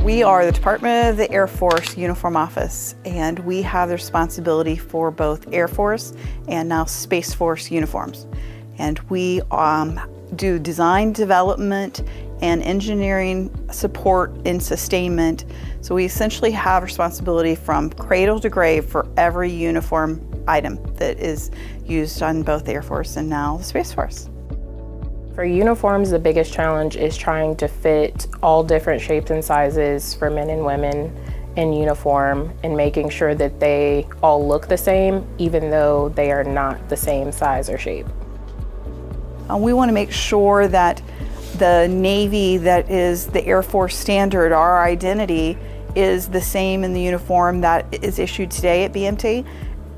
We are the Department of the Air Force Uniform Office, and we have the responsibility for both Air Force and now Space Force uniforms. And we do design, development, and engineering support and sustainment. So we essentially have responsibility from cradle to grave for every uniform item that is used on both the Air Force and now the Space Force. For uniforms, the biggest challenge is trying to fit all different shapes and sizes for men and women in uniform and making sure that they all look the same, even though they are not the same size or shape. We want to make sure that the Navy that is the Air Force standard, our identity, is the same in the uniform that is issued today at BMT,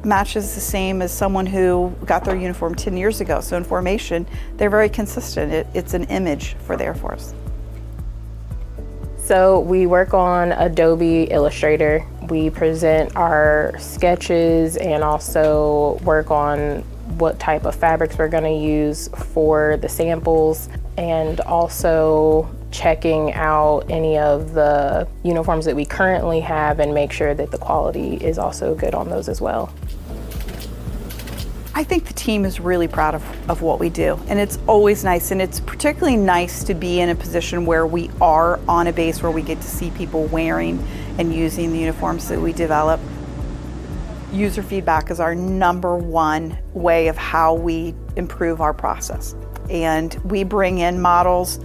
matches the same as someone who got their uniform 10 years ago. So in formation, they're very consistent. It's an image for the Air Force. So we work on Adobe Illustrator. We present our sketches and also work on what type of fabrics we're going to use for the samples, and also checking out any of the uniforms that we currently have and make sure that the quality is also good on those as well. I think the team is really proud of what we do, and it's always nice, and it's particularly nice to be in a position where we are on a base where we get to see people wearing and using the uniforms that we develop. User feedback is our #1 way of how we improve our process. And we bring in models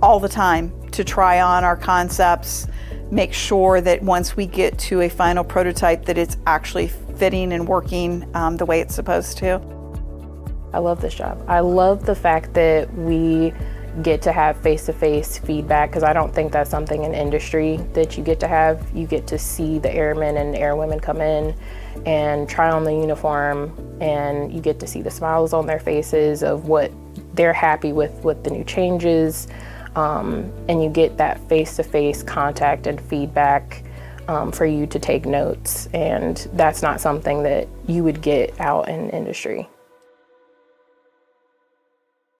all the time to try on our concepts, make sure that once we get to a final prototype that it's actually fitting and working the way it's supposed to. I love this job. I love the fact that we get to have face-to-face feedback, because I don't think that's something in industry that you get to have. You get to see the airmen and airwomen come in and try on the uniform, and you get to see the smiles on their faces of what they're happy with the new changes, and you get that face-to-face contact and feedback for you to take notes, and that's not something that you would get out in industry.